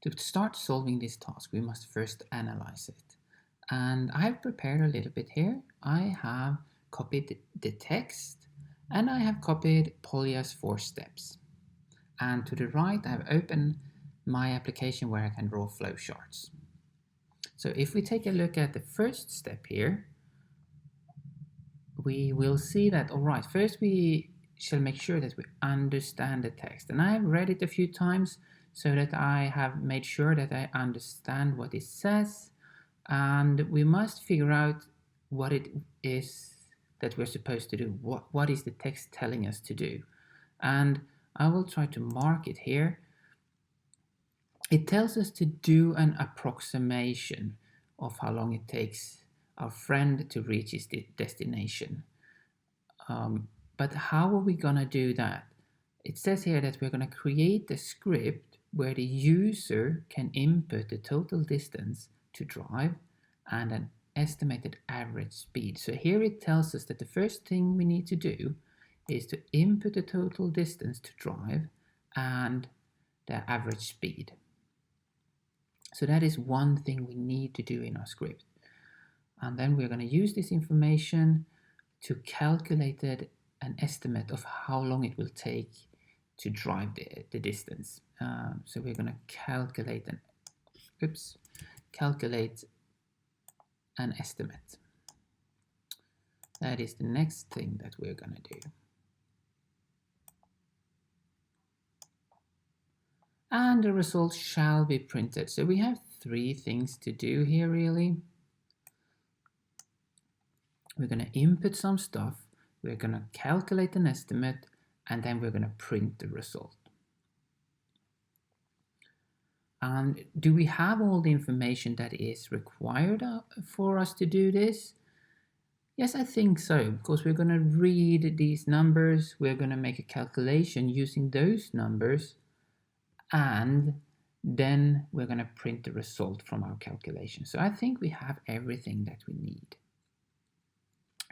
To start solving this task, we must first analyze it. And I have prepared a little bit here. I have copied the text and I have copied Polya's 4 steps. And to the right, I have opened my application where I can draw flowcharts. So if we take a look at the first step here, we will see that, all right, first we shall make sure that we understand the text. And I have read it a few times so that I have made sure that I understand what it says. And we must figure out what it is that we're supposed to do. What is the text telling us to do? And I will try to mark it here. It tells us to do an approximation of how long it takes our friend to reach his destination. But how are we going to do that? It says here that we're going to create a script where the user can input the total distance to drive and an estimated average speed. So here it tells us that the first thing we need to do is to input the total distance to drive and the average speed. So that is one thing we need to do in our script. And then we're going to use this information to calculate an estimate of how long it will take to drive the distance. So we're going to calculate an estimate. That is the next thing that we're going to do. And the results shall be printed. So we have 3 things to do here really. We're going to input some stuff, we're going to calculate an estimate, and then we're going to print the result. And do we have all the information that is required for us to do this? Yes, I think so, because we're going to read these numbers, we're going to make a calculation using those numbers, and then we're going to print the result from our calculation. So I think we have everything that we need.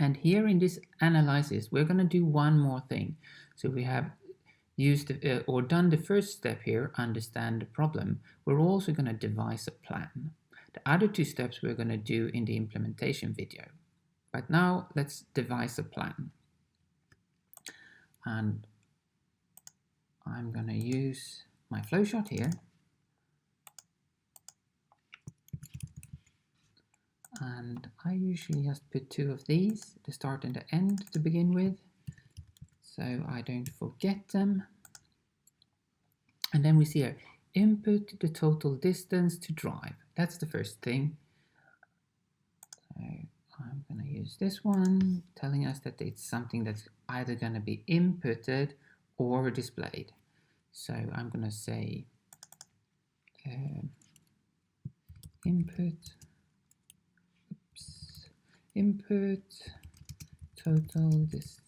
And here in this analysis, we're going to do one more thing. So we have used or done the first step here, understand the problem. We're also going to devise a plan. The other 2 steps we're going to do in the implementation video. But now let's devise a plan. And I'm going to use my flowchart here. And I usually just put 2 of these, the start and the end to begin with, so I don't forget them. And then we see here, input the total distance to drive. That's the first thing. So I'm going to use this one, telling us that it's something that's either going to be inputted or displayed. So I'm going to say input total distance.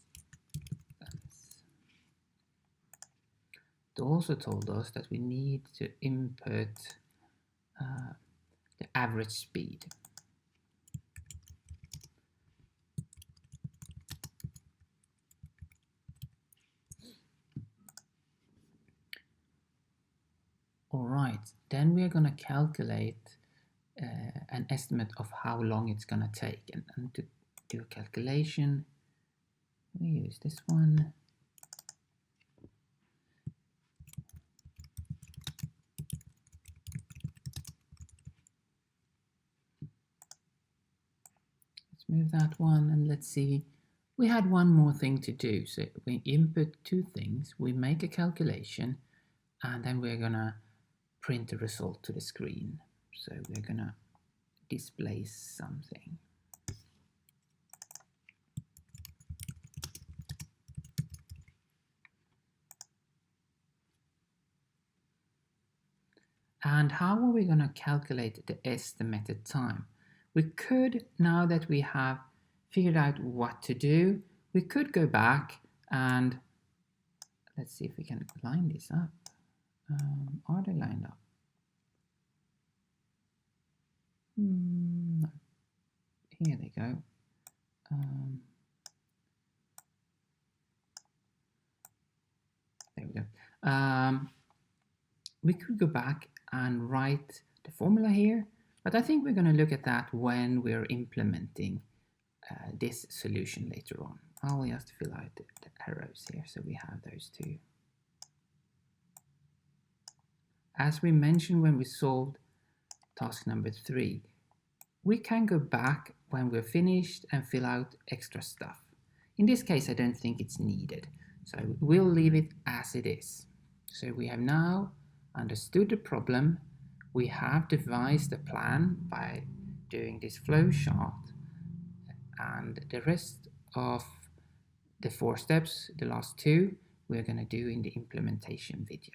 It also told us that we need to input the average speed. All right, then we're going to calculate an estimate of how long it's going to take. And to do a calculation, we use this one. Let's move that one and let's see. We had one more thing to do. So we input 2 things, we make a calculation, and then we're going to print the result to the screen. So we're going to display something. And how are we going to calculate the estimated time? We could, now that we have figured out what to do, we could go back and let's see if we can line this up. Are they lined up? No. Here they go. There we go. We could go back and write the formula here, but I think we're going to look at that when we're implementing this solution later on. I'll just fill out the arrows here so we have those two. As we mentioned when we solved task number 3, we can go back when we're finished and fill out extra stuff. In this case, I don't think it's needed, so we'll leave it as it is. So we have now understood the problem. We have devised a plan by doing this flow chart, and the rest of the 4 steps, the last 2, we're going to do in the implementation video.